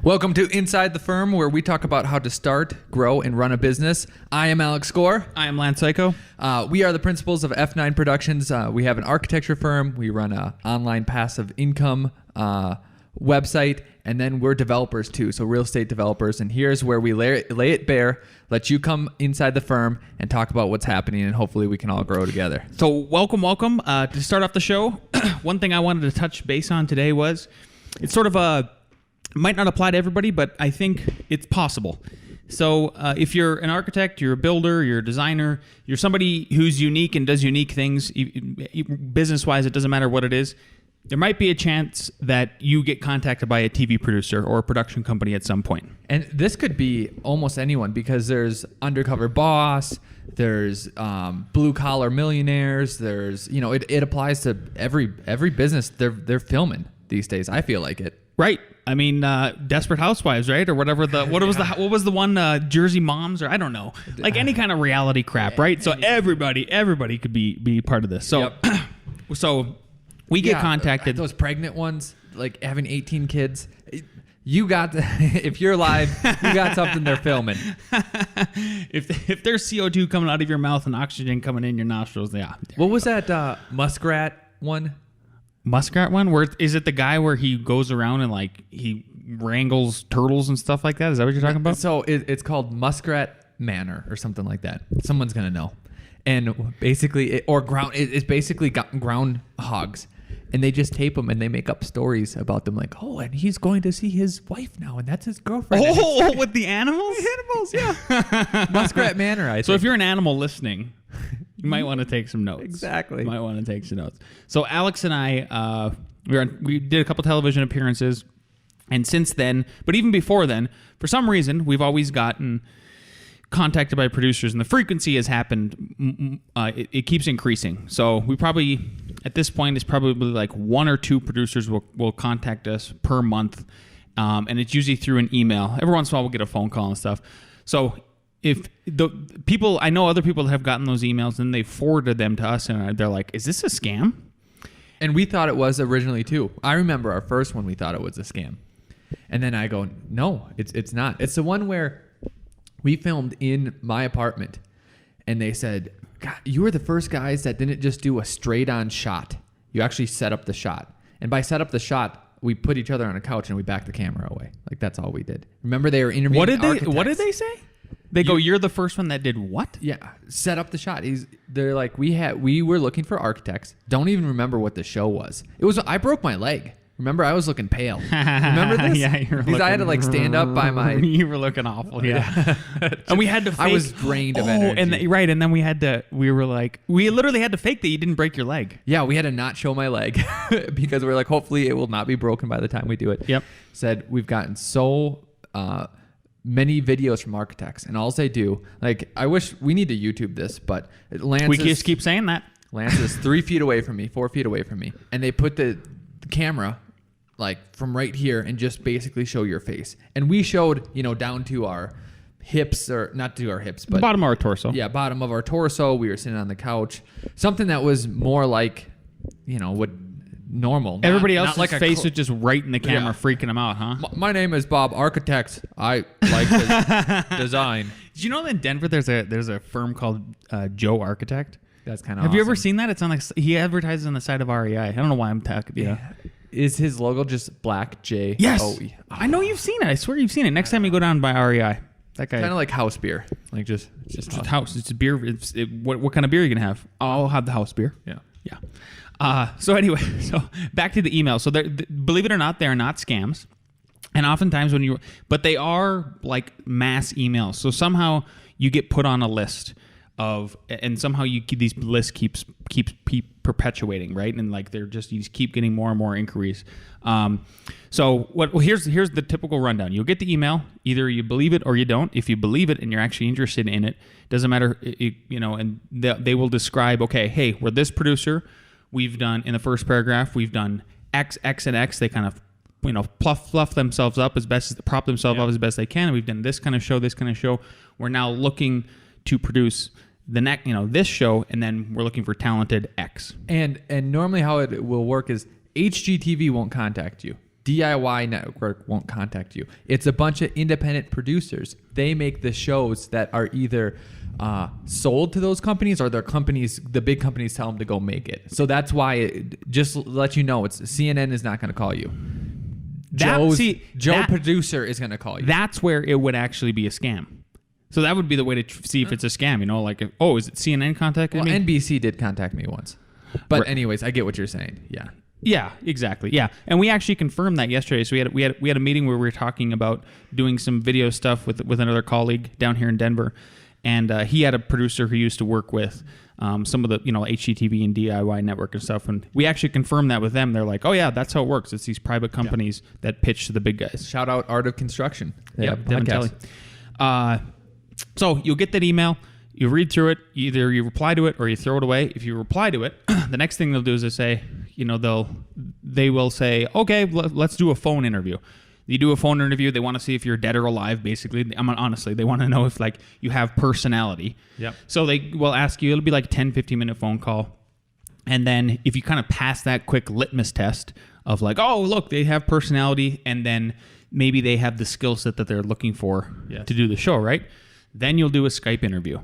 Welcome to Inside the Firm, where we talk about how to start, grow, and run a business. I am Alex Gore. I am Lance Cayko. We are the principals of F9 Productions. We have an architecture firm. We run an online passive income website, and then we're developers too, so real estate developers. And here's where we lay it bare, let you come inside the firm and talk about what's happening, and hopefully we can all grow together. So welcome. To start off the show, one thing I wanted to touch base on today was it's sort of might not apply to everybody, but I think it's possible. So if you're an architect, you're a builder, you're a designer, you're somebody who's unique and does unique things, business-wise, it doesn't matter what it is, there might be a chance that you get contacted by a TV producer or a production company at some point. And this could be almost anyone, because there's undercover boss, there's blue-collar millionaires, there's, it applies to every business they're filming these days. I feel like it. Right. I mean, Desperate Housewives, right? Or whatever what was the one, Jersey Moms, or I don't know, like any kind of reality crap, right? So everybody could be part of this. So, so we get contacted. Those pregnant ones, like having 18 kids. You got if you're live, you got something they're filming. If there's CO2 coming out of your mouth and oxygen coming in your nostrils, yeah. What was that muskrat one? Muskrat one? Where is it the guy where he goes around and like he wrangles turtles and stuff like that? Is that what you're talking about? So it's called Muskrat Manor or something like that. Someone's gonna know. And basically, it's basically groundhogs, and they just tape them and they make up stories about them, like, oh, and he's going to see his wife now, and that's his girlfriend. Oh, with the animals? The animals, yeah. Muskrat Manor. I think. So if you're an animal listening, you might want to take some notes. Exactly. You might want to take some notes. So Alex and I, we did a couple television appearances, and since then, but even before then, for some reason, we've always gotten contacted by producers, and the frequency has happened. It keeps increasing. So we probably, at this point, it's probably like one or two producers will contact us per month, and it's usually through an email. Every once in a while, we'll get a phone call and stuff. So if the people, I know other people that have gotten those emails and they forwarded them to us, and they're like, is this a scam? And we thought it was originally too. I remember our first one, we thought it was a scam. And then I go, no, it's not. It's the one where we filmed in my apartment, and they said, God, you were the first guys that didn't just do a straight on shot. You actually set up the shot. And by set up the shot, we put each other on a couch and we backed the camera away. Like, that's all we did. Remember, they were interviewing architects. What did they say? They go, you're the first one that did what? Yeah, set up the shot. They're like, we were looking for architects. Don't even remember what the show was. I broke my leg. Remember, I was looking pale. Remember this? Yeah, I had to like stand up by my. You were looking awful. Yeah, and we had to. Fake, I was drained of energy. And then we had to. We literally had to fake that you didn't break your leg. Yeah, we had to not show my leg because we're like, hopefully it will not be broken by the time we do it. Yep. Said we've gotten so many videos from architects, and all they do, like, I wish we need to YouTube this, but we just keep saying that. Lance is 3 feet away from me, 4 feet away from me, and they put the camera like from right here and just basically show your face. And we showed, down to our hips, or not to our hips, but bottom of our torso. Yeah, bottom of our torso. We were sitting on the couch. Something that was more like, what normal. Everybody else's face was just right in the camera, freaking them out, huh? My name is Bob Architect. I like this design. Did you know that in Denver there's a firm called Joe Architect? That's kind of Have you ever seen that? It's on like, he advertises on the side of REI. I don't know why I'm talking. Yeah. Is his logo just black J? Yes. Oh. I know you've seen it. I swear you've seen it. Next time you go down by REI. That guy. Kind of like house beer. Like just house. It's a beer. What kind of beer are you going to have? I'll have the house beer. Yeah. Yeah. So anyway, back to the email. So believe it or not, they're not scams. And oftentimes but they are like mass emails. So somehow you get put on a list and somehow these lists keeps perpetuating, right? And like you just keep getting more and more inquiries. Here's the typical rundown. You'll get the email. Either you believe it or you don't. If you believe it and you're actually interested in it, doesn't matter, and they will describe, okay, hey, we're this producer. We've done, in the first paragraph, we've done X, X, and X. They kind of, fluff themselves up prop themselves up as best they can. And we've done this kind of show. We're now looking to produce the next, this show, and then we're looking for talented X. And normally how it will work is HGTV won't contact you. DIY network won't contact you. It's a bunch of independent producers. They make the shows that are either sold to those companies or the big companies tell them to go make it. So that's why, just let you know, CNN is not going to call you. Joe producer is going to call you. That's where it would actually be a scam. So that would be the way to see if it's a scam. You know, like, is it CNN contacting me? NBC did contact me once. But anyways, I get what you're saying. Yeah. Yeah, exactly. Yeah, and we actually confirmed that yesterday. So we had a meeting where we were talking about doing some video stuff with another colleague down here in Denver, and he had a producer who used to work with some of the HGTV and DIY network and stuff, and we actually confirmed that with them. They're like, oh yeah, that's how it works. It's these private companies that pitch to the big guys. Shout out Art of Construction. Yep, Devin Kelly. So you'll get that email. You read through it. Either you reply to it or you throw it away. If you reply to it, the next thing they'll do is they say, they will say, okay, let's do a phone interview. You do a phone interview. They want to see if you're dead or alive, basically. Honestly, they want to know if you have personality. Yep. So they will ask you, it'll be like 10, 15-minute phone call. And then if you kind of pass that quick litmus test of look, they have personality, and then maybe they have the skill set that they're looking for to do the show, right? Then you'll do a Skype interview.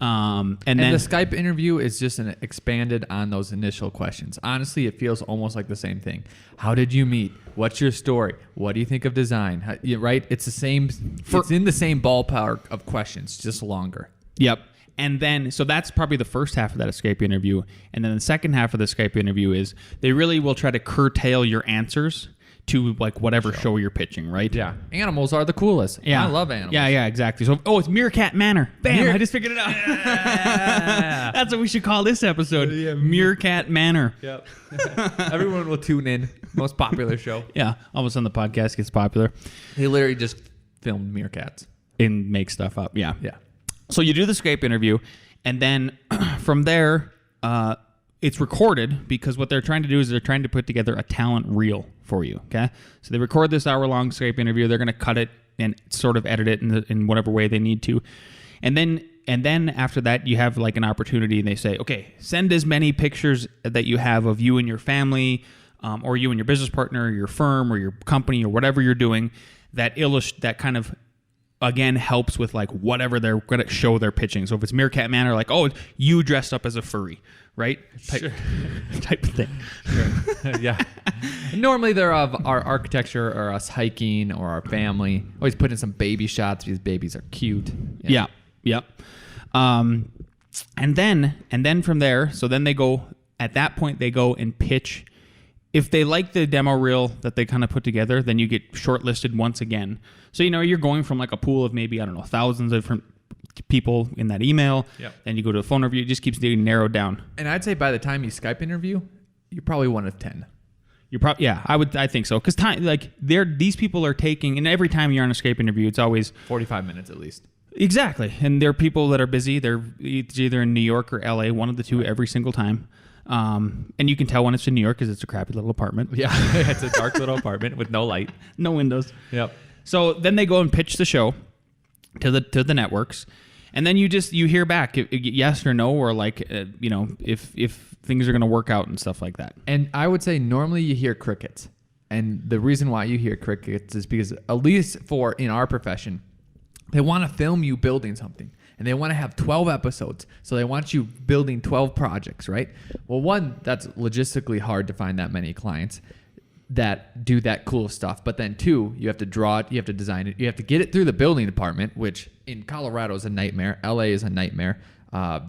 And then the Skype interview is just expanded on those initial questions. Honestly, it feels almost like the same thing. How did you meet? What's your story? What do you think of design? Right? It's the same. It's in the same ballpark of questions, just longer. Yep. And then, so that's probably the first half of that Skype interview. And then the second half of the Skype interview is they really will try to curtail your answers to whatever show you're pitching, right? Yeah. Animals are the coolest. Yeah. I love animals. Yeah, exactly. So, it's Meerkat Manor. Bam, I just figured it out. Yeah. That's what we should call this episode. Yeah. Meerkat Manor. Yep. Everyone will tune in. Most popular show. Yeah. All of a sudden the podcast gets popular. They literally just filmed meerkats. And make stuff up. Yeah. Yeah. So you do the Skype interview, and then from there, it's recorded, because what they're trying to do is they're trying to put together a talent reel for you, okay? So they record this hour-long Skype interview. They're going to cut it and sort of edit it in whatever way they need to. And then after that, you have an opportunity, and they say, okay, send as many pictures that you have of you and your family, or you and your business partner, or your firm, or your company, or whatever you're doing, that kind of, again, helps with whatever they're going to show they're pitching. So if it's Meerkat Manor, you dressed up as a furry, right? Type of thing. Sure. Yeah. Normally they're of our architecture or us hiking or our family. Always put in some baby shots. These babies are cute. Yeah. Yep. And then from there, so then at that point they go and pitch. If they like the demo reel that they kind of put together, then you get shortlisted once again. So, you're going from a pool of maybe, thousands of different people in that email. Yep. Then you go to a phone interview. It just keeps getting narrowed down. And I'd say by the time you Skype interview, you're probably one of 10. You're probably, yeah, I think so. Because these people are taking, and every time you're on a Skype interview, it's always 45 minutes at least. Exactly. And there are people that are busy. It's either in New York or LA, one of the two every single time. And you can tell when it's in New York because it's a crappy little apartment. Yeah, it's a dark little apartment with no light, no windows. Yep. So then they go and pitch the show to the networks, and then you hear back yes or no, or if things are going to work out and stuff like that. And I would say normally you hear crickets, and the reason why you hear crickets is because, at least in our profession, they want to film you building something. And they want to have 12 episodes. So they want you building 12 projects, right? Well, one, that's logistically hard to find that many clients that do that cool stuff. But then two, you have to draw it, you have to design it, you have to get it through the building department, which in Colorado is a nightmare. LA is a nightmare.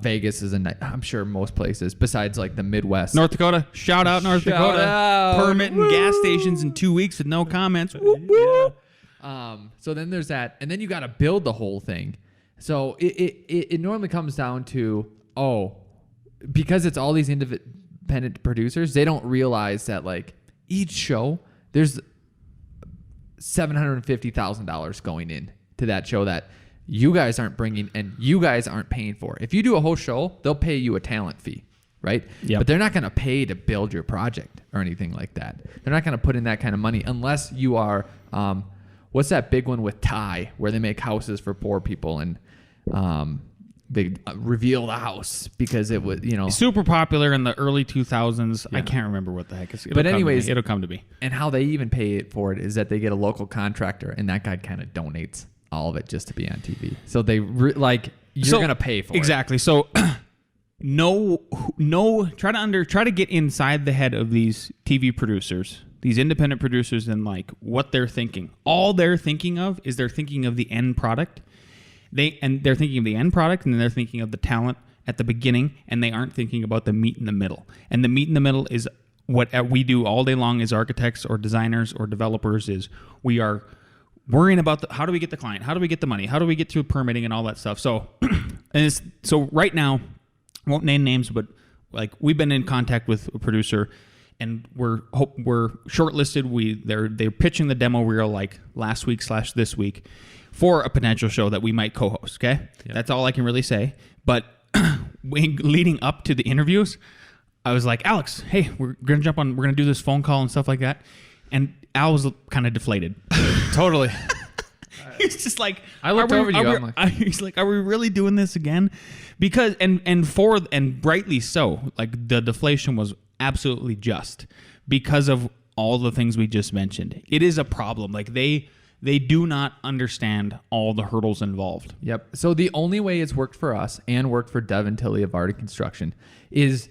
Vegas is a nightmare. I'm sure most places, besides the Midwest. North Dakota. Shout out North Dakota. Out. Permitting gas stations in 2 weeks with no comments. Whoop, whoop. Yeah. So then there's that. And then you got to build the whole thing. So it normally comes down to, because it's all these independent producers, they don't realize that each show, there's $750,000 going in to that show that you guys aren't bringing and you guys aren't paying for. If you do a whole show, they'll pay you a talent fee, right? Yep. But they're not going to pay to build your project or anything like that. They're not going to put in that kind of money unless you are, what's that big one with Thai where they make houses for poor people and reveal the house because it was, super popular in the early 2000s. I can't remember what the heck. But anyways, it'll come to me. And how they even pay for it is that they get a local contractor, and that guy kind of donates all of it just to be on TV. So they you're gonna pay for it. Exactly. So try to get inside the head of these TV producers, these independent producers, and like what they're thinking. All they're thinking of is they're thinking of the end product. They're thinking of the end product, and then they're thinking of the talent at the beginning, and they aren't thinking about the meat in the middle. And the meat in the middle is what we do all day long as architects or designers or developers. Is we are worrying about how do we get the client, how do we get the money, how do we get through permitting and all that stuff. So, so right now, I won't name names, but like we've been in contact with a producer, and we're shortlisted. They're pitching the demo reel like last week / this week for a potential show that we might co-host. Okay, That's all I can really say. But leading up to the interviews, I was like, Alex, hey, we're gonna jump on. We're gonna do this phone call and stuff like that. And Al was kind of deflated. Totally. He's just like, I looked over to you. He's like, are we really doing this again? Because and rightly so. Like the deflation was absolutely just because of all the things we just mentioned. It is a problem. Like they do not understand all the hurdles involved. Yep. So the only way it's worked for us and worked for Devin Tilley of Arctic Construction is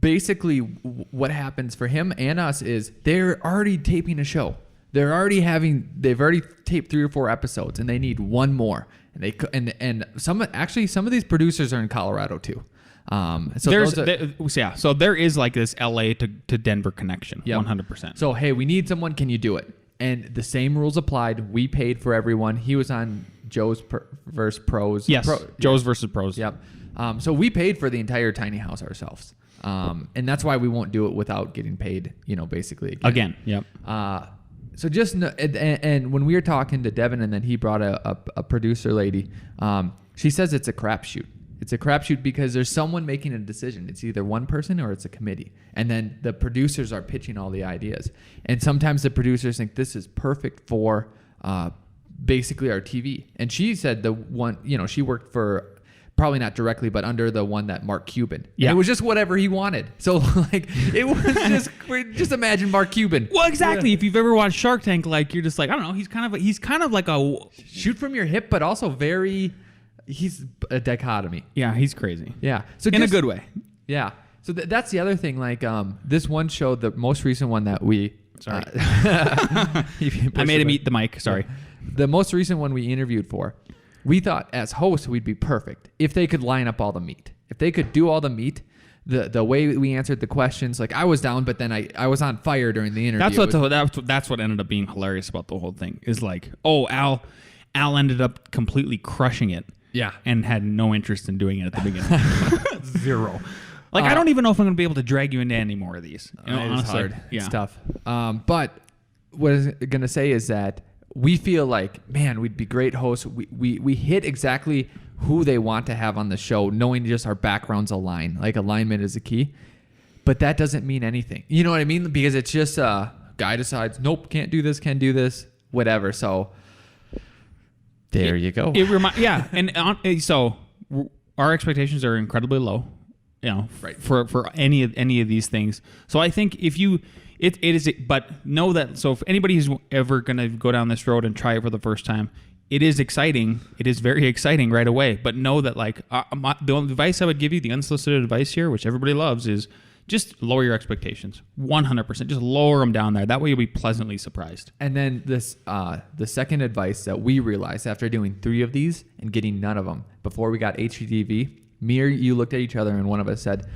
basically what happens for him and us is they're already taping a show. They've already taped 3 or 4 episodes, and they need one more. And some of these producers are in Colorado too. So there is like this LA to Denver connection. 100%. So hey, we need someone. Can you do it? And the same rules applied. We paid for everyone. He was on Joe's versus Pros. Yes, Joe's versus Pros. Yep. So we paid for the entire tiny house ourselves. And that's why we won't do it without getting paid, basically again. Yep. So just and when we were talking to Devin, and then he brought a producer lady, she says it's a crapshoot. It's a crapshoot because there's someone making a decision. It's either one person or it's a committee, and then the producers are pitching all the ideas. And sometimes the producers think this is perfect for basically our TV. And she said the one, she worked for. Probably not directly, but under the one that Mark Cuban. Yeah. And it was just whatever he wanted. So it was just imagine Mark Cuban. Well, exactly. Yeah. If you've ever watched Shark Tank, like you're just like, I don't know, he's kind of like a shoot from your hip, but also he's a dichotomy. Yeah, he's crazy. Yeah. So in a good way. Yeah. So that's the other thing. Like this one show, the most recent one that we sorry. I made him eat the mic. Sorry. The most recent one we interviewed for. We thought as hosts we'd be perfect if they could line up all the meat. If they could do all the meat, the way we answered the questions, like I was down, but then I was on fire during the interview. That's what ended up being hilarious about the whole thing is like, oh, Al ended up completely crushing it. Yeah. And had no interest in doing it at the beginning. Zero. Like I don't even know if I'm going to be able to drag you into any more of these. It's hard. Yeah. It's tough. But what I was going to say is that we feel like, man, we'd be great hosts. We hit exactly who they want to have on the show, knowing just our backgrounds align. Like alignment is a key. But that doesn't mean anything. You know what I mean? Because it's just a guy decides, nope, can't do this, can do this, whatever. So there you go. And so our expectations are incredibly low, right. for any of these things. So I think if you... It is, but know that. So if anybody who's ever going to go down this road and try it for the first time, it is exciting. It is very exciting right away. But know that, like, the only advice I would give you, the unsolicited advice here, which everybody loves, is just lower your expectations. 100%. Just lower them down there. That way you'll be pleasantly surprised. And then this, the second advice that we realized after doing 3 of these and getting none of them before we got HGTV, me or you looked at each other and one of us said,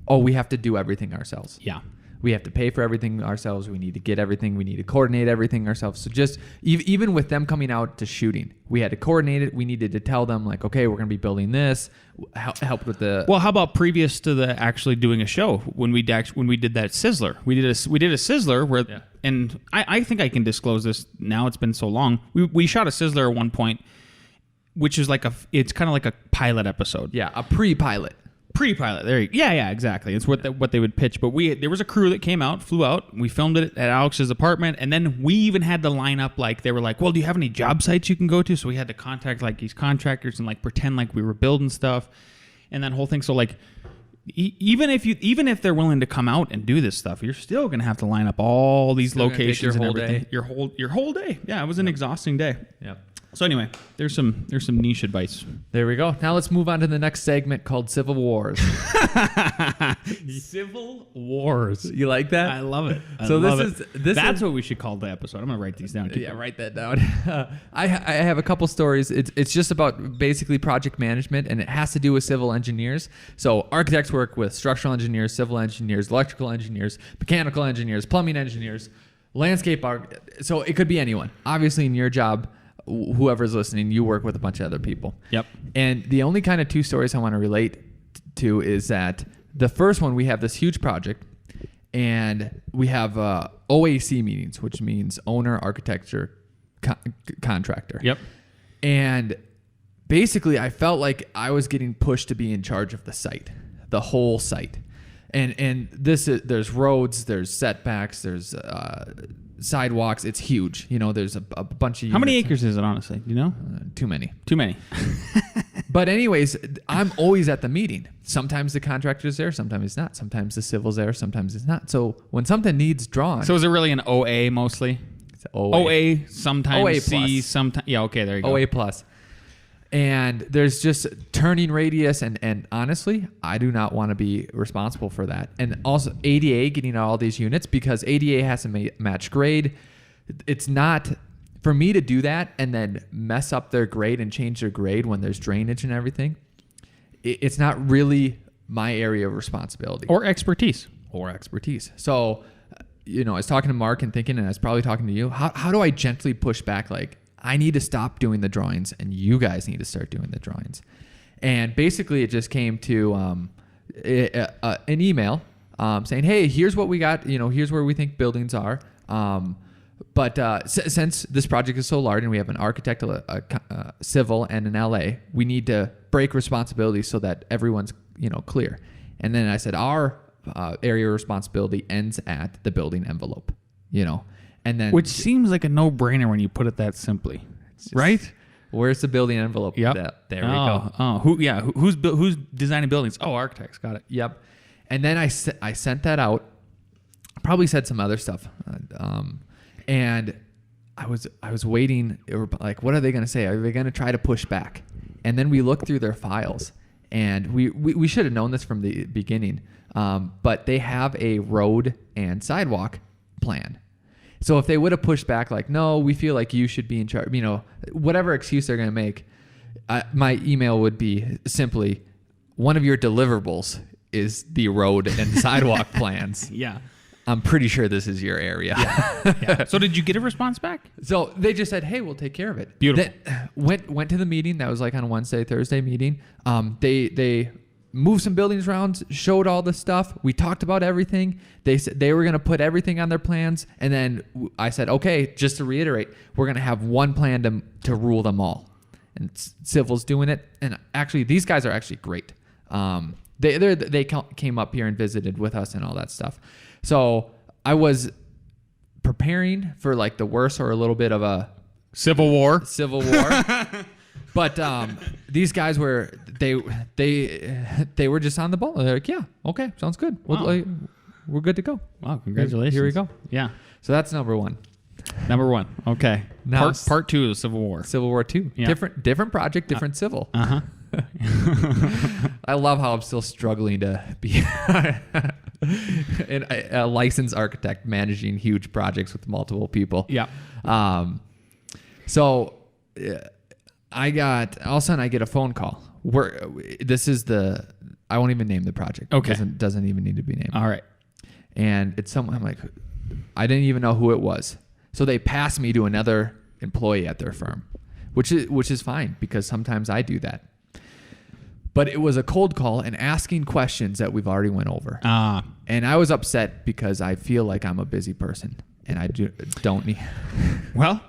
"Oh, we have to do everything ourselves." Yeah. We have to pay for everything ourselves. We need to get everything. We need to coordinate everything ourselves. So just even with them coming out to shooting, we had to coordinate it. We needed to tell them like, okay, we're going to be building this. Help with the. Well, how about previous to the actually doing a show when we did that Sizzler? We did a Sizzler where, and I think I can disclose this now. It's been so long. We shot a Sizzler at one point, which is it's kind of like a pilot episode. Yeah, a pre-pilot. Pre-pilot. Yeah, exactly. It's what they would pitch. But there was a crew that came out, flew out. We filmed it at Alex's apartment, and then we even had to line up. Like they were like, "Well, do you have any job sites you can go to?" So we had to contact like these contractors and like pretend like we were building stuff, and that whole thing. So like, even if they're willing to come out and do this stuff, you're still gonna have to line up all these locations and everything. Your whole day. Yeah, it was an exhausting day. Yeah. So anyway, there's some niche advice. There we go. Now let's move on to the next segment called Civil Wars. Civil Wars. You like that? I love it. That's what we should call the episode. I'm gonna write these down. Yeah, write that down. I have a couple stories. It's just about basically project management, and it has to do with civil engineers. So architects work with structural engineers, civil engineers, electrical engineers, mechanical engineers, plumbing engineers, landscape art. So it could be anyone. Obviously, in your job, whoever's listening, you work with a bunch of other people. Yep. And the only kind of two stories I want to relate to is that the first one, we have this huge project, and we have OAC meetings, which means owner, architecture, contractor. Yep. And basically, I felt like I was getting pushed to be in charge of the site, the whole site. And there's roads, there's setbacks, there's sidewalks. It's huge. There's a bunch of How many acres is it, honestly? Do you know? Too many. Too many. But anyways, I'm always at the meeting. Sometimes the contractor's there, sometimes it's not. Sometimes the civil's there, sometimes it's not. So when something needs drawn. So is it really an OA mostly? It's OA. Sometimes OA C, sometimes. Yeah, okay, there you go. OA plus. And there's just turning radius, and honestly, I do not want to be responsible for that. And also ADA getting all these units, because ADA has to match grade. It's not for me to do that and then mess up their grade and change their grade when there's drainage and everything. It's not really my area of responsibility or expertise. So, I was talking to Mark and thinking, and I was probably talking to you. How do I gently push back? Like, I need to stop doing the drawings, and you guys need to start doing the drawings. And basically, it just came to an email saying, "Hey, here's what we got. Here's where we think buildings are. But since this project is so large, and we have an architect, a civil, and an LA, we need to break responsibility so that everyone's clear." And then I said, our area of responsibility ends at the building envelope. And then, which seems like a no-brainer when you put it that simply, right? Where's the building envelope? Yep. There we go. Who's designing buildings? Oh, architects. Got it. Yep. And then I sent that out. Probably said some other stuff. And I was waiting. Like, what are they going to say? Are they going to try to push back? And then we looked through their files, and we should have known this from the beginning. But they have a road and sidewalk plan. So if they would have pushed back, like, no, we feel like you should be in charge, whatever excuse they're going to make, my email would be simply, one of your deliverables is the road and sidewalk plans. Yeah. I'm pretty sure this is your area. Yeah. So did you get a response back? So they just said, hey, we'll take care of it. Beautiful. Went to the meeting. That was like on a Wednesday, Thursday meeting. They moved some buildings around, showed all the stuff. We talked about everything. They said they were going to put everything on their plans. And then I said, okay, just to reiterate, we're going to have one plan to rule them all. And Civil's doing it. And actually, these guys are actually great. They came up here and visited with us and all that stuff. So I was preparing for like the worst or a little bit of a civil war. But these guys were they were just on the ball. They're like, yeah, okay, sounds good. Wow. We're good to go. Wow, congratulations. Here we go. Yeah. So that's number one. Okay. Now, part two of Civil War. Civil War II. Yeah. Different project, different civil. Uh-huh. I love how I'm still struggling to be a licensed architect managing huge projects with multiple people. Yeah. So all of a sudden I get a phone call. I won't even name the project. Okay. Doesn't even need to be named. All right. And it's someone, I'm like, I didn't even know who it was. So they passed me to another employee at their firm, which is fine because sometimes I do that. But it was a cold call and asking questions that we've already went over. And I was upset because I feel like I'm a busy person and I don't need. Well,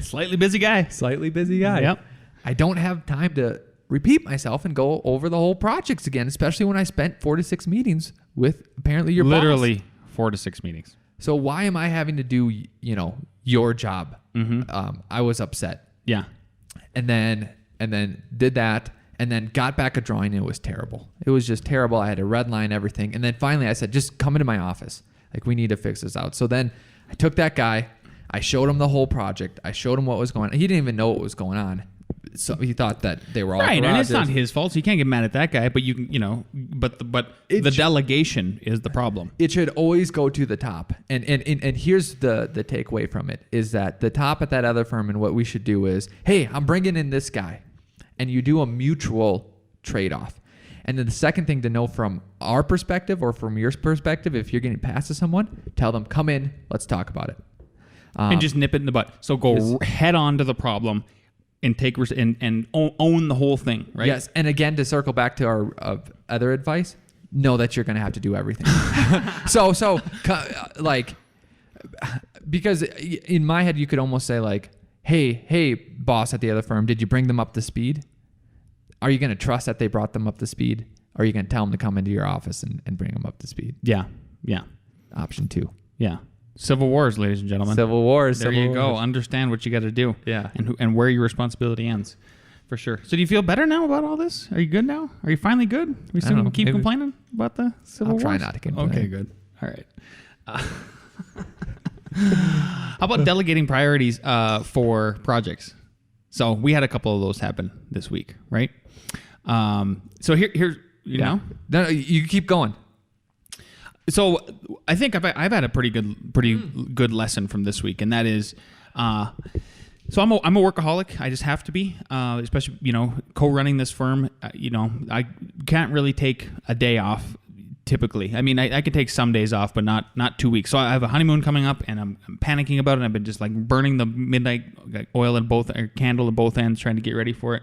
slightly busy guy. Slightly busy guy. Yep. I don't have time to repeat myself and go over the whole projects again, especially when I spent 4 to 6 meetings with apparently your literally boss. 4 to 6 meetings. So why am I having to do, your job? I was upset. Yeah. And then did that, and then got back a drawing, and it was terrible. It was just terrible. I had to redline everything. And then finally I said, just come into my office. Like, we need to fix this out. So then I took that guy. I showed him the whole project. I showed him what was going on. He didn't even know what was going on. So he thought that they were all right, garages. and it's not his fault, so you can't get mad at that guy. But but the delegation is the problem. It should always go to the top. And here's the takeaway from it is that the top at that other firm, and what we should do is, hey, I'm bringing in this guy, and you do a mutual trade-off. And then the second thing to know from our perspective or from your perspective, if you're getting passed to someone, tell them, come in, let's talk about it. And just nip it in the butt. So go head on to the problem and take and own the whole thing, right? Yes, and again, to circle back to our other advice, know that you're going to have to do everything. Because in my head, you could almost say like, hey, boss at the other firm, did you bring them up to speed? Are you going to trust that they brought them up to speed? Or are you going to tell them to come into your office and bring them up to speed? Yeah. Option 2. Yeah. Civil wars, ladies and gentlemen. Civil wars. There you go. Understand what you got to do. Yeah. And where your responsibility ends. For sure. So do you feel better now about all this? Are you good now? Are you finally good? We still keep complaining about the Civil Wars? I'll try not to complain. Okay, good. All right. How about delegating priorities for projects? So we had a couple of those happen this week, right? So here's know. No, you keep going. So I think I've had a pretty good lesson from this week, and that is, so I'm a workaholic. I just have to be, especially co-running this firm. I can't really take a day off typically. I mean, I could take some days off, but not 2 weeks. So I have a honeymoon coming up, and I'm panicking about it. And I've been just like burning the midnight oil candle at both ends, trying to get ready for it.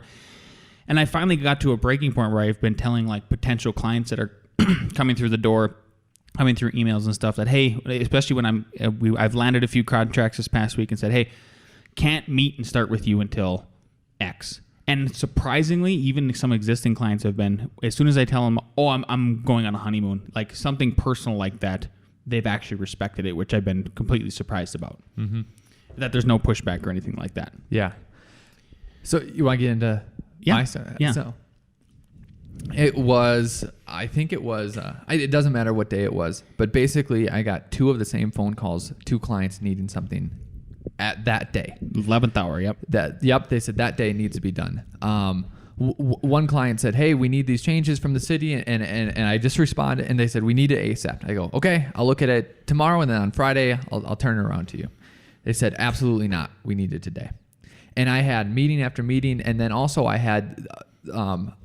And I finally got to a breaking point where I've been telling like potential clients that are coming through the door, coming through emails and stuff, that hey, especially when I've landed a few contracts this past week and said, hey, can't meet and start with you until X. And surprisingly, even some existing clients have been, as soon as I tell them, oh, I'm going on a honeymoon, like something personal like that, they've actually respected it, which I've been completely surprised about. Mm-hmm. That there's no pushback or anything like that. Yeah. So you want to get into my side? Yeah. So it doesn't matter what day it was, but basically I got 2 of the same phone calls, 2 clients needing something at that day. 11th hour, yep. They said that day needs to be done. One client said, hey, we need these changes from the city, and I just responded, and they said, we need it ASAP. I go, okay, I'll look at it tomorrow, and then on Friday, I'll turn it around to you. They said, absolutely not. We need it today. And I had meeting after meeting, and then also I had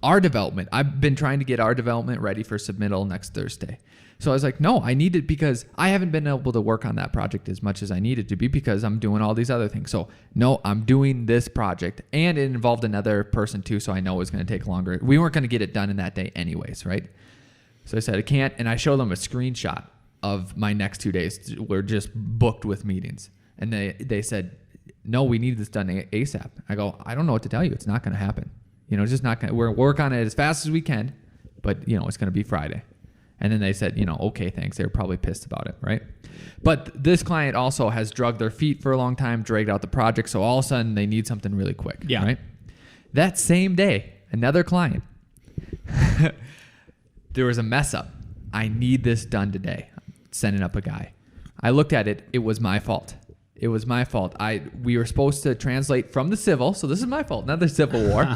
our development. I've been trying to get our development ready for submittal next Thursday. So I was like, no, I need it because I haven't been able to work on that project as much as I needed to be because I'm doing all these other things. So no, I'm doing this project, and it involved another person too. So I know it was going to take longer. We weren't going to get it done in that day anyways, right? So I said, I can't. And I showed them a screenshot of my next 2 days. We're just booked with meetings. And they said, no, we need this done ASAP. I go, I don't know what to tell you. It's not going to happen. It's just not going to, we're going to work on it as fast as we can, but it's going to be Friday. And then they said, okay, thanks. They were probably pissed about it, right? But this client also has dragged their feet for a long time, dragged out the project. So all of a sudden they need something really quick, right? That same day, another client, there was a mess up. I need this done today. Sending up a guy. I looked at it. It was my fault. It was my fault. We were supposed to translate from the civil, so this is my fault, another civil war,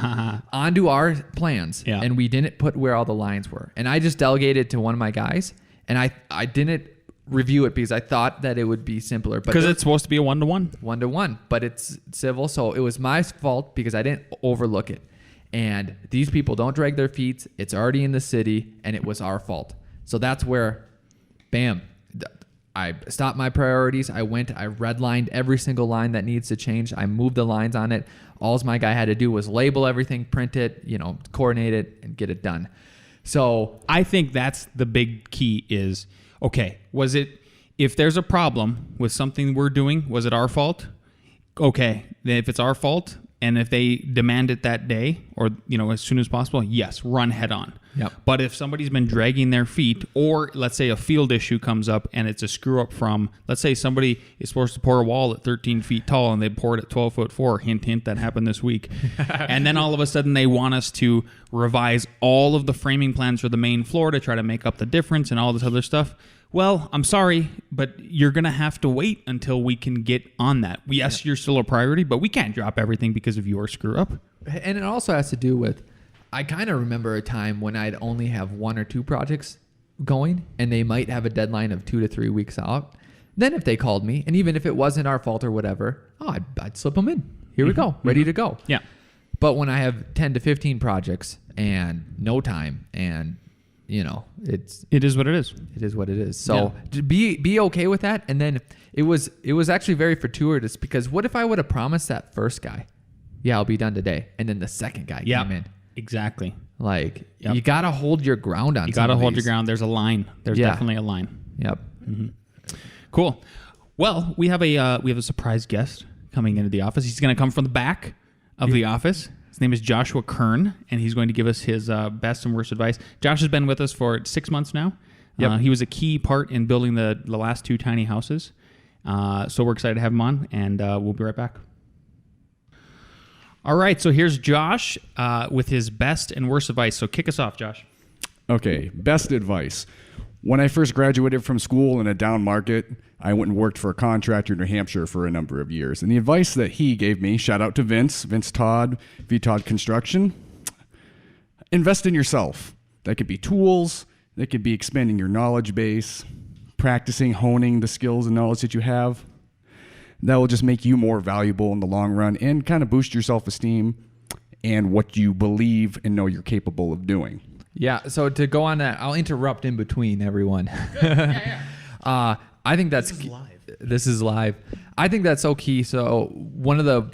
onto our plans, and we didn't put where all the lines were. And I just delegated to one of my guys, and I didn't review it because I thought that it would be simpler. Because it's supposed to be a 1-to-1. 1-to-1, but it's civil, so it was my fault because I didn't overlook it. And these people don't drag their feet. It's already in the city, and it was our fault. So that's where, bam, I stopped my priorities. I redlined every single line that needs to change. I moved the lines on it. All my guy had to do was label everything, print it, coordinate it, and get it done. So I think that's the big key is, okay, if there's a problem with something we're doing, was it our fault? Okay, if it's our fault, And if they demand it that day or, as soon as possible, yes, run head on. Yep. But if somebody's been dragging their feet, or let's say a field issue comes up and it's a screw up from, let's say somebody is supposed to pour a wall at 13 feet tall and they pour it at 12'4", hint, hint, that happened this week. And then all of a sudden they want us to revise all of the framing plans for the main floor to try to make up the difference and all this other stuff. Well, I'm sorry, but you're going to have to wait until we can get on that. Yes, you're still a priority, but we can't drop everything because of your screw up. And it also has to do with, I kind of remember a time when I'd only have 1 or 2 projects going, and they might have a deadline of 2 to 3 weeks out. Then if they called me, and even if it wasn't our fault or whatever, I'd slip them in. Here we go, ready to go. Yeah. But when I have 10 to 15 projects and no time, and it is what it is. It is what it is. So be okay with that. And then it was actually very fortuitous, because what if I would have promised that first guy, I'll be done today, and then the second guy came in. Exactly. Like, you got to hold your ground on. You got to hold your ground. There's a line. There's definitely a line. Yep. Mm-hmm. Cool. Well, we have a surprise guest coming into the office. He's going to come from the back of the office. His name is Joshua Kern, and he's going to give us his best and worst advice. Josh has been with us for 6 months now. Yep. He was a key part in building the last 2 tiny houses. So we're excited to have him on, and we'll be right back. All right, so here's Josh with his best and worst advice. So kick us off, Josh. Okay, best advice. When I first graduated from school in a down market, I went and worked for a contractor in New Hampshire for a number of years. And the advice that he gave me, shout out to Vince Todd, V-Todd Construction, invest in yourself. That could be tools, that could be expanding your knowledge base, practicing, honing the skills and knowledge that you have. That will just make you more valuable in the long run and kind of boost your self-esteem and what you believe and know you're capable of doing. Yeah, so to go on that, I'll interrupt in between everyone. I think that's... This is live. I think that's so key. So one of the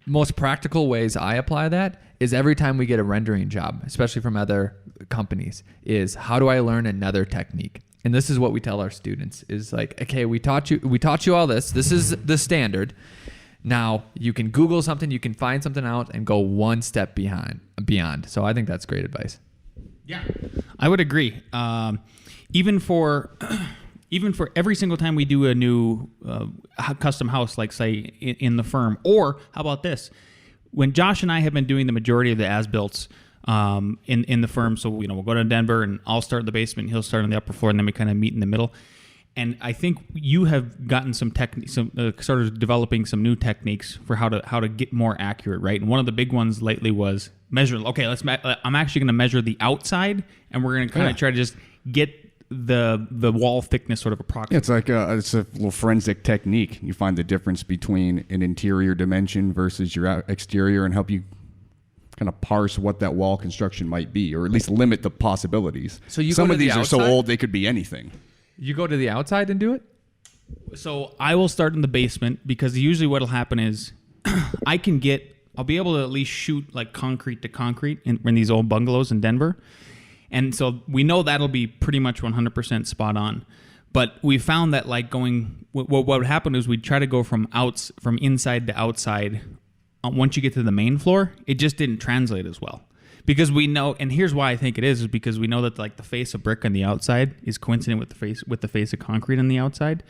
most practical ways I apply that is every time we get a rendering job, especially from other companies, is how do I learn another technique? And this is what we tell our students is like, okay, we taught you all this. This is the standard. Now you can Google something, you can find something out and go one step beyond. So I think that's great advice. Yeah, I would agree. Even for every single time we do a new custom house, like say in the firm, or how about this? When Josh and I have been doing the majority of the as-builts in the firm, so we'll go to Denver and I'll start in the basement, he'll start on the upper floor, and then we kind of meet in the middle. And I think you have gotten some sort of developing some new techniques for how to get more accurate, right? And one of the big ones lately was measure. Okay, I'm actually going to measure the outside, and we're going to kind of try to just get the wall thickness sort of approximate. Yeah, it's a little forensic technique. You find the difference between an interior dimension versus your exterior, and help you kind of parse what that wall construction might be, or at least limit the possibilities. So some of these are so old they could be anything. You go to the outside and do it? So I will start in the basement, because usually what'll happen is I'll be able to at least shoot like concrete to concrete in these old bungalows in Denver. And so we know that'll be pretty much 100% spot on. But we found that like what would happen is we'd try to go from inside to outside. Once you get to the main floor, it just didn't translate as well. Because we know, and here's why I think it is because we know that like the face of brick on the outside is coincident with the face of concrete on the outside.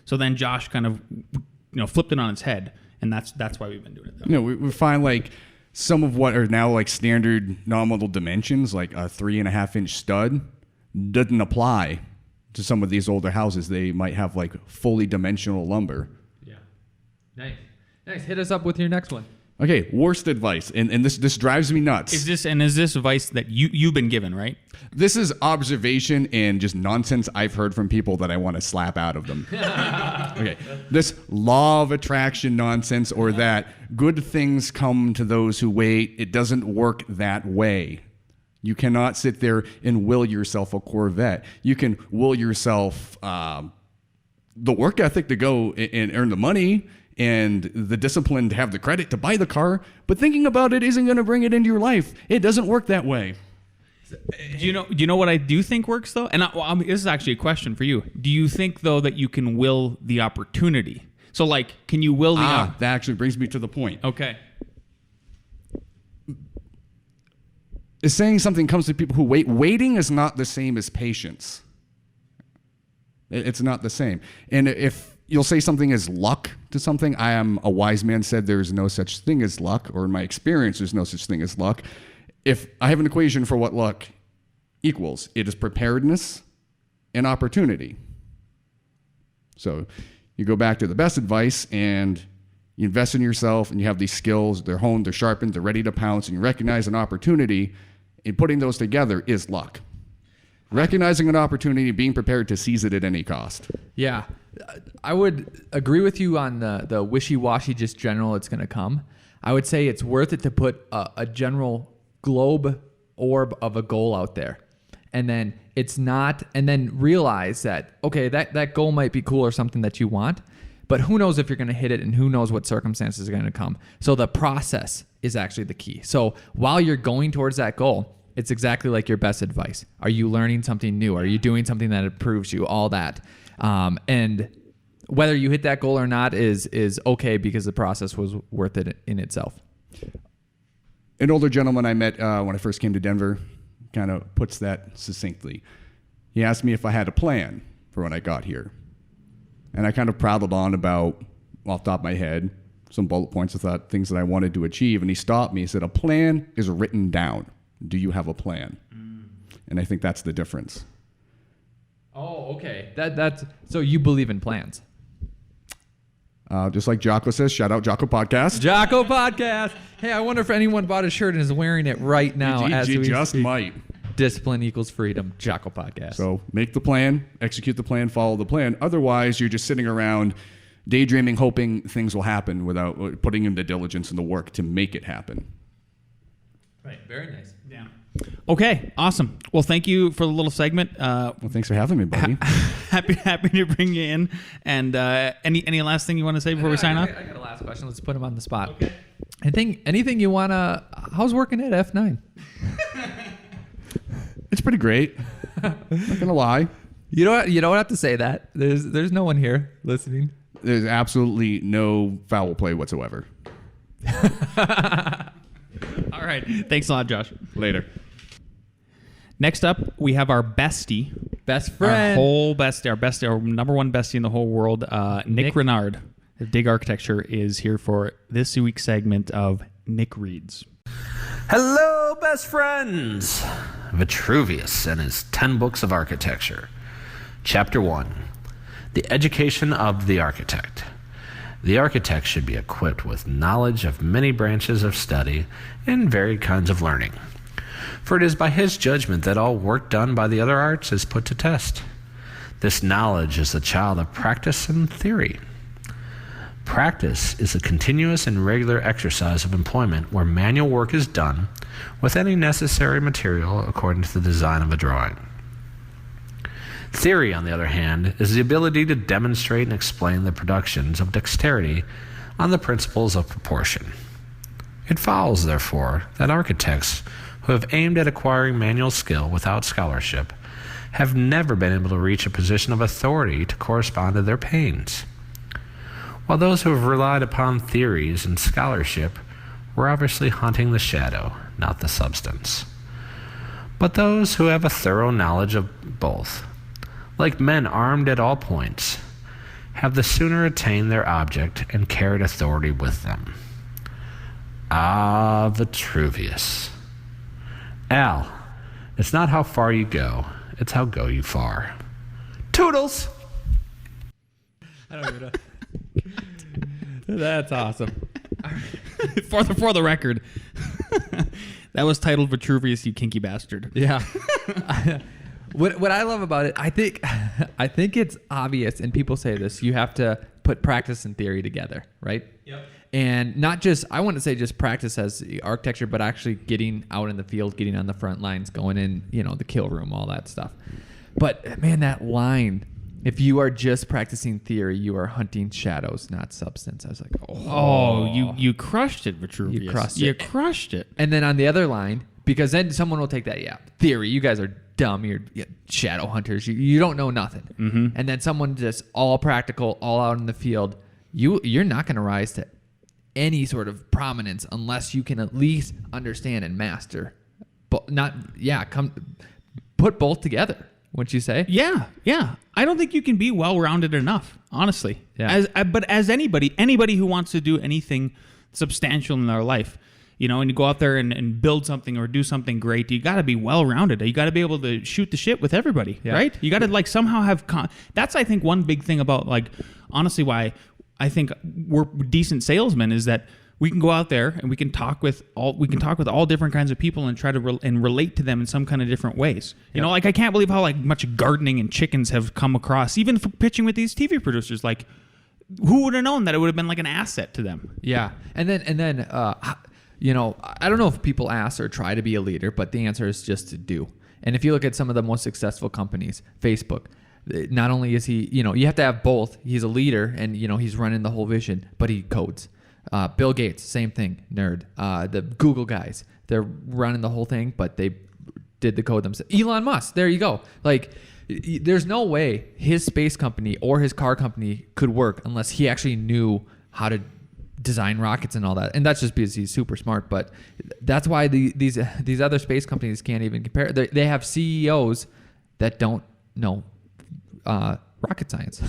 So then Josh kind of flipped it on its head, and that's why we've been doing it. We find like some of what are now like standard nominal dimensions, like a 3.5-inch stud, doesn't apply to some of these older houses. They might have like fully dimensional lumber. Yeah, nice. Hit us up with your next one. Okay, worst advice, and this drives me nuts. Is this advice that you've been given, right? This is observation and just nonsense I've heard from people that I want to slap out of them. Okay, this law of attraction nonsense, or that good things come to those who wait, it doesn't work that way. You cannot sit there and will yourself a Corvette. You can will yourself the work ethic to go and earn the money, and the discipline to have the credit to buy the car, but thinking about it isn't going to bring it into your life. It doesn't work that way. Do you know what I do think works though? And this is actually a question for you. Do you think though that you can will the opportunity? So like, can you will the that actually brings me to the point. Okay. is saying something comes to people who wait. Waiting is not the same as patience. It's not the same. And if you'll say something as luck to something, I am a wise man said there is no such thing as luck, or in my experience, there's no such thing as luck. If I have an equation for what luck equals, it is preparedness and opportunity. So you go back to the best advice and you invest in yourself and you have these skills, they're honed, they're sharpened, they're ready to pounce, and you recognize an opportunity, and putting those together is luck. Recognizing an opportunity, being prepared to seize it at any cost. Yeah. I would agree with you on the wishy-washy, just general, it's going to come. I would say it's worth it to put a general globe orb of a goal out there. And then it's not, and then realize that, okay, that goal might be cool or something that you want, but who knows if you're going to hit it, and who knows what circumstances are going to come. So the process is actually the key. So while you're going towards that goal, it's exactly like your best advice. Are you learning something new? Are you doing something that improves you? All that. And whether you hit that goal or not is okay, because the process was worth it in itself. An older gentleman I met when I first came to Denver kind of puts that succinctly. He asked me if I had a plan for when I got here. And I kind of prattled on about, off the top of my head, some bullet points of things that I wanted to achieve. And he stopped me. He said, a plan is written down. Do you have a plan? And I think that's the difference. Oh, okay. That's so you believe in plans. Just like Jocko says, shout out Jocko Podcast. Jocko Podcast. Hey, I wonder if anyone bought a shirt and is wearing it right now. You just might. Discipline equals freedom. Jocko Podcast. So make the plan, execute the plan, follow the plan. Otherwise, you're just sitting around daydreaming, hoping things will happen without putting in the diligence and the work to make it happen. Right. Very nice. Yeah. Okay. Awesome. Well, thank you for the little segment. Well, thanks for having me, buddy. Happy to bring you in. And any last thing you want to say before we sign off? I got a last question. Let's put him on the spot. Okay. Anything you wanna? How's working at F9? It's pretty great. Not gonna lie. You don't have to say that. There's no one here listening. There's absolutely no foul play whatsoever. All right. Thanks a lot, Josh. Later. Next up, we have our bestie. Best friend. Our number one bestie in the whole world, Nick Renard. Dig Architecture is here for this week's segment of NickReads. Hello, best friends! Vitruvius and his 10 books of architecture. Chapter 1. The education of the architect. The architect should be equipped with knowledge of many branches of study and varied kinds of learning. For it is by his judgment that all work done by the other arts is put to test. This knowledge is the child of practice and theory. Practice is a continuous and regular exercise of employment where manual work is done with any necessary material according to the design of a drawing. Theory, on the other hand, is the ability to demonstrate and explain the productions of dexterity on the principles of proportion. It follows, therefore, that architects who have aimed at acquiring manual skill without scholarship have never been able to reach a position of authority to correspond to their pains. While those who have relied upon theories and scholarship were obviously hunting the shadow, not the substance. But those who have a thorough knowledge of both, like men armed at all points, have the sooner attained their object and carried authority with them. Ah, Vitruvius. Al, it's not how far you go, it's how go you far. Toodles! I don't even know. That's awesome. For the record, that was titled Vitruvius, you kinky bastard. Yeah. What I love about it, I think it's obvious, and people say this, you have to put practice and theory together, right? Yep. And not just, I wouldn't say just practice as architecture, but actually getting out in the field, getting on the front lines, going in, the kill room, all that stuff. But man, that line, if you are just practicing theory, you are hunting shadows, not substance. I was like, you crushed it, Vitruvius. You crushed it. And then on the other line, because then someone will take that, theory, you guys are dumb, you're shadow hunters, you don't know nothing. Mm-hmm. And then someone just all practical, all out in the field, you're not going to rise to any sort of prominence unless you can at least understand and master put both together. Wouldn't you say? Yeah. I don't think you can be well-rounded enough, honestly. Yeah. But as anybody who wants to do anything substantial in their life, and you go out there and build something or do something great, you got to be well-rounded. You got to be able to shoot the shit with everybody, right? You got to somehow have. That's I think one big thing about honestly why I think we're decent salesmen is that we can go out there and we can talk with all different kinds of people and try to relate to them in some kind of different ways. I can't believe how much gardening and chickens have come across, even for pitching with these TV producers. Who would have known that it would have been an asset to them? Yeah, and then I don't know if people ask or try to be a leader, but the answer is just to do. And if you look at some of the most successful companies, Facebook, not only is he, you have to have both. He's a leader and, he's running the whole vision, but he codes. Bill Gates, same thing, nerd. The Google guys, they're running the whole thing, but they did the code themselves. Elon Musk, there you go. There's no way his space company or his car company could work unless he actually knew how to design rockets and all that. And that's just because he's super smart. But that's why these other space companies can't even compare. They have CEOs that don't know rocket science.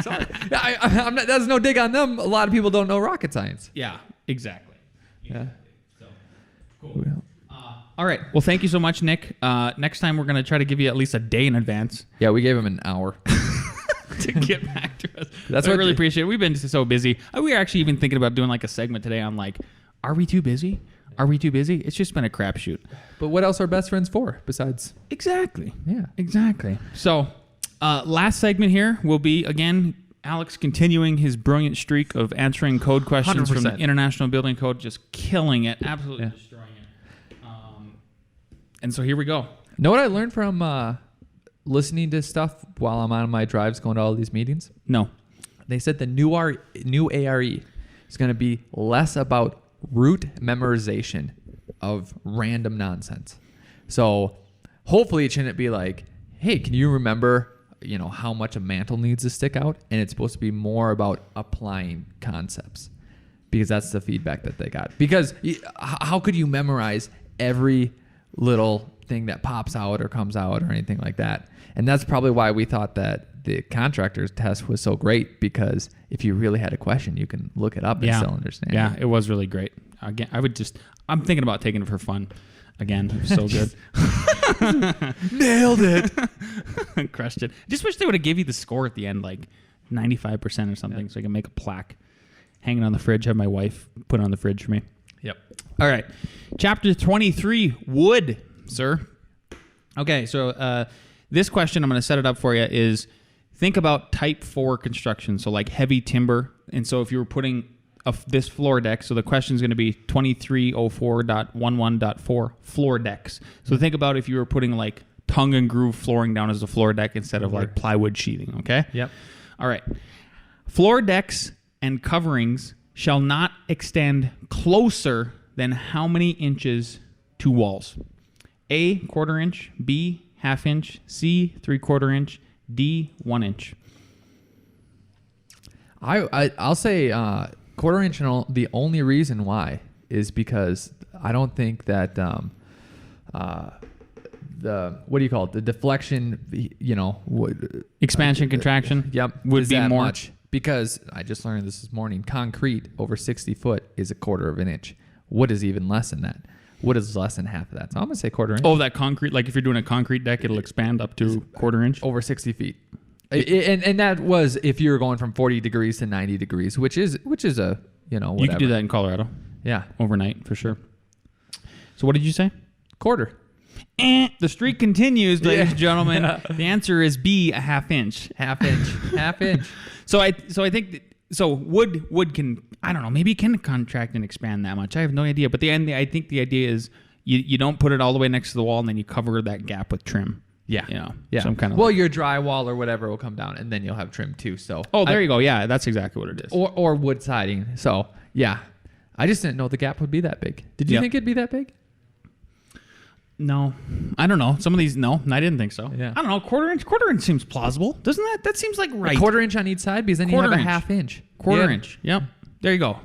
Sorry. I'm not, that's no dig on them. A lot of people don't know rocket science. Yeah, exactly. Yeah. So, cool. All right. Well, thank you so much, Nick. Next time, we're going to try to give you at least a day in advance. Yeah, we gave him an hour. To get back to us. That's what I really appreciate it. We've been so busy. We were actually even thinking about doing a segment today on are we too busy? Are we too busy? It's just been a crapshoot. But what else are best friends for besides? Exactly. Yeah. Exactly. So, last segment here will be, again, Alex continuing his brilliant streak of answering code questions 100%. from the International Building Code, just killing it, absolutely destroying it. And so here we go. Know what I learned from listening to stuff while I'm on my drives going to all these meetings? No. They said the new ARE is going to be less about root memorization of random nonsense. So hopefully it shouldn't be hey, can you remember, how much a mantle needs to stick out? And it's supposed to be more about applying concepts, because that's the feedback that they got. Because how could you memorize every little thing that pops out or comes out or anything like that? And that's probably why we thought that the contractor's test was so great, because if you really had a question, you can look it up and still understand. Yeah, it was really great. Again, I'm thinking about taking it for fun. Again, it was so good. Nailed it. Crushed it. Just wish they would have give you the score at the end, 95% or something, so I can make a plaque, hang it on the fridge, have my wife put it on the fridge for me. Yep. All right. Chapter 23, wood, sir. Okay, so this question, I'm going to set it up for you, is think about type 4 construction, so heavy timber. And so if you were putting this floor deck, so the question is going to be 2304.11.4 floor decks. So think about if you were putting tongue and groove flooring down as a floor deck instead of plywood sheathing, okay? Yep. All right. Floor decks and coverings shall not extend closer than how many inches to walls? A, 1/4 inch, B, 1/2 inch, C, 3/4 inch, D, 1 inch. I'll say 1/4 inch, and the only reason why is because I don't think that the what do you call it? The deflection, expansion, contraction. Yep, would be more. Much, because I just learned this morning. Concrete over 60 foot is 1/4 inch. Wood is even less than that. Wood is less than half of that. So I'm gonna say 1/4 inch. Oh, that concrete, if you're doing a concrete deck, it'll expand up to 1/4 inch over 60 feet. And that was if you were going from 40 degrees to 90 degrees, which is a whatever. You could do that in Colorado. Yeah, overnight for sure. So what did you say? 1/4. The streak continues, ladies and gentlemen. The answer is B, 1/2 inch. 1/2 inch. 1/2 inch. So I think wood can, I don't know, maybe it can contract and expand that much. I have no idea. But I think the idea is you don't put it all the way next to the wall and then you cover that gap with trim. Yeah. Some kind of your drywall or whatever will come down, and then you'll have trim too. So there you go. Yeah, that's exactly what it is. Or wood siding. So yeah, I just didn't know the gap would be that big. Did you think it'd be that big? No, I don't know. Some of these, no, I didn't think so. Yeah. I don't know. 1/4 inch seems plausible, doesn't that? That seems like right. 1/4 inch on each side, because then you have a 1/2 inch. 1/4 inch. Yep. There you go.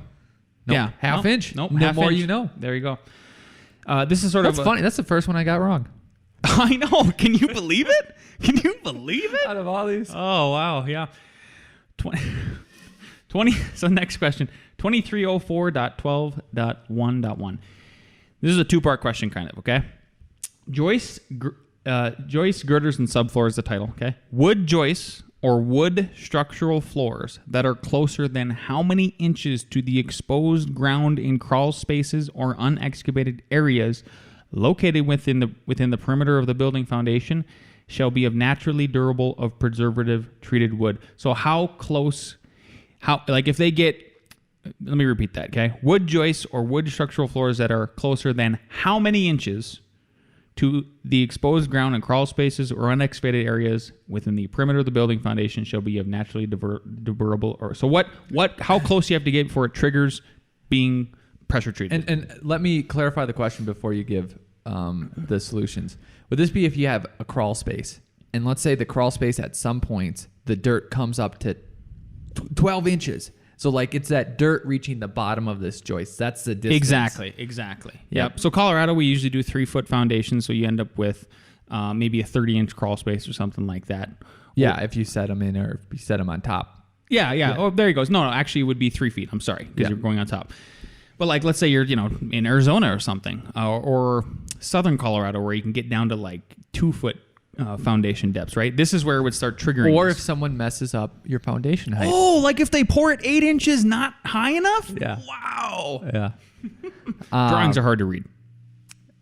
Nope. Yeah. 1/2 inch. Nope. No half more inch. you know. There you go. This is sort That's of funny. That's the first one I got wrong. I know. Can you believe it? Can you believe it? Out of all these. Oh, wow. Yeah. 20. So next question. 2304.12.1.1. This is a two-part question, kind of, okay? Joist, girders, and subfloor is the title, okay? Wood joists or wood structural floors that are closer than how many inches to the exposed ground in crawl spaces or unexcavated areas located within the perimeter of the building foundation shall be of naturally durable of preservative treated wood. So how close, if they get, let me repeat that, okay? Wood joists or wood structural floors that are closer than how many inches to the exposed ground and crawl spaces or unexcavated areas within the perimeter of the building foundation shall be of naturally durable. Or so how close you have to get before it triggers being pressure treated. And let me clarify the question before you give the solutions. Would this be if you have a crawl space, and let's say the crawl space at some points, the dirt comes up to 12 inches. So like it's that dirt reaching the bottom of this joist. That's the distance. Exactly. Yep. So Colorado, we usually do 3-foot foundations. So you end up with maybe a 30-inch crawl space or something like that. Yeah, if you set them in or if you set them on top. Yeah. Oh, there he goes. No, actually it would be 3 feet. I'm sorry, because you're going on top. But like, let's say you're, in Arizona or something, or southern Colorado, where you can get down to like 2-foot foundation depths, right? This is where it would start triggering. Or if someone messes up your foundation height. Oh, like if they pour it 8 inches not high enough? Yeah. Wow. Yeah. Drawings are hard to read.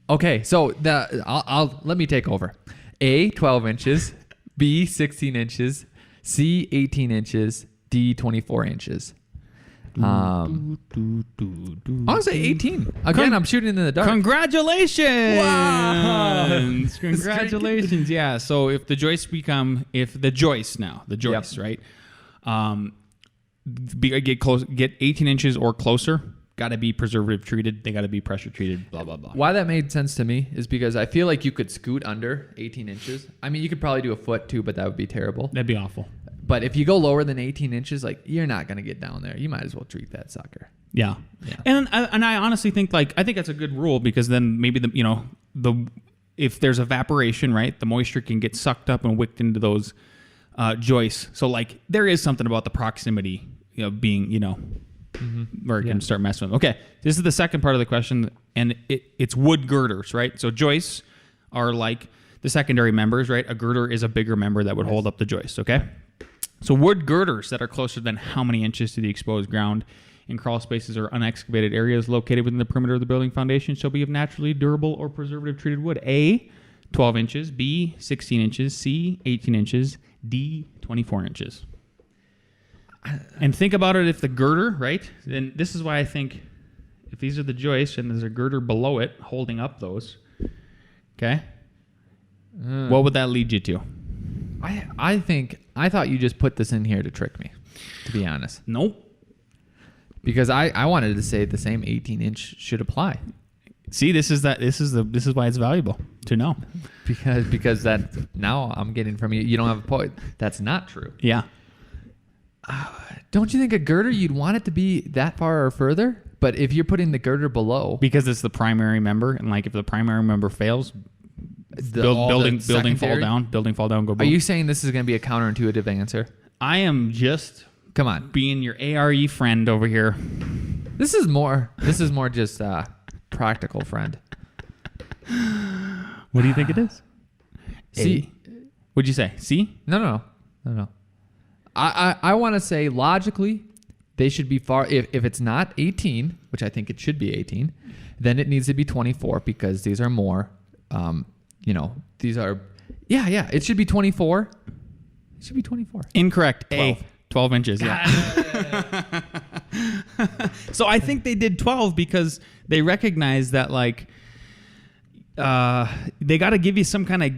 Okay, so let me take over. A, 12 inches. B, 16 inches. C, 18 inches. D, 24 inches. I'm gonna say 18. Again, I'm shooting in the dark. Congratulations! Wow. Congratulations! Yeah. So if the joists right? Get 18 inches or closer. Got to be preservative treated. They got to be pressure treated. Blah blah blah. Why that made sense to me is because I feel like you could scoot under 18 inches. I mean, you could probably do a foot too, but that would be terrible. That'd be awful. But if you go lower than 18 inches, like you're not gonna get down there. You might as well treat that sucker. Yeah. And I honestly think I think that's a good rule, because then maybe if there's evaporation, right, the moisture can get sucked up and wicked into those joists. So like there is something about the proximity, being where it can start messing with. Okay, this is the second part of the question, and it's wood girders, right? So joists are like the secondary members, right? A girder is a bigger member that would hold up the joist. Okay. So wood girders that are closer than how many inches to the exposed ground in crawl spaces or unexcavated areas located within the perimeter of the building foundation shall be of naturally durable or preservative treated wood. A, 12 inches. B, 16 inches. C, 18 inches. D, 24 inches. And think about it, if the girder, right? Then this is why I think if these are the joists and there's a girder below it holding up those, okay? What would that lead you to? I thought you just put this in here to trick me, to be honest. Nope. Because I wanted to say the same 18-inch should apply. See, this is why it's valuable to know. Because that now I'm getting from you don't have a point. That's not true. Yeah. Don't you think a girder, you'd want it to be that far or further? But if you're putting the girder below, because it's the primary member, and like if the primary member fails, building fall down, go boom. Are you saying this is going to be a counterintuitive answer? I am just come on being your ARE friend over here. This is more just practical friend. What do you think it is? C. What'd you say? C? No. I want to say logically they should be far. If it's not 18, which I think it should be 18, then it needs to be 24, because these are more. These are. Yeah. It should be 24. It should be 24. Incorrect. 12. A. 12 inches. Yeah. So I think they did 12 because they recognize that they got to give you some kind of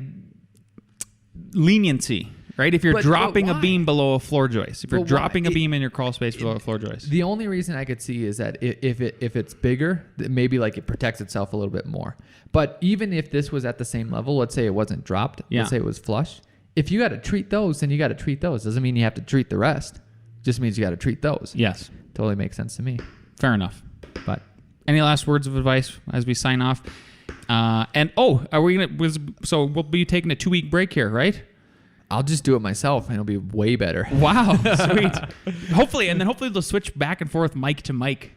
leniency. Right? If you're dropping a beam below a floor joist, if you're dropping a beam in your crawl space below a floor joist. The only reason I could see is that if it's bigger, maybe it protects itself a little bit more. But even if this was at the same level, let's say it wasn't dropped, let's say it was flush. If you got to treat those, then you got to treat those. Doesn't mean you have to treat the rest. Just means you got to treat those. Yes. Totally makes sense to me. Fair enough. But any last words of advice as we sign off? Are we gonna? So we'll be taking a 2-week break here, right? I'll just do it myself, and it'll be way better. Wow, sweet. Hopefully they'll switch back and forth mic to mic.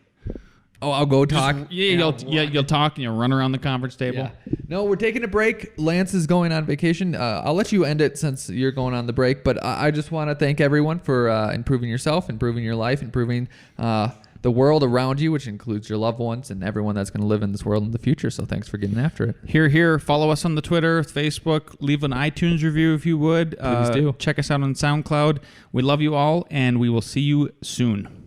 Oh, I'll go talk. You'll talk and you'll run around the conference table. Yeah. No, we're taking a break. Lance is going on vacation. I'll let you end it since you're going on the break. But I just want to thank everyone for improving yourself, improving your life, improving the world around you, which includes your loved ones and everyone that's going to live in this world in the future. So thanks for getting after it. Here. Follow us on the Twitter, Facebook. Leave an iTunes review if you would. Please do. Check us out on SoundCloud. We love you all, and we will see you soon.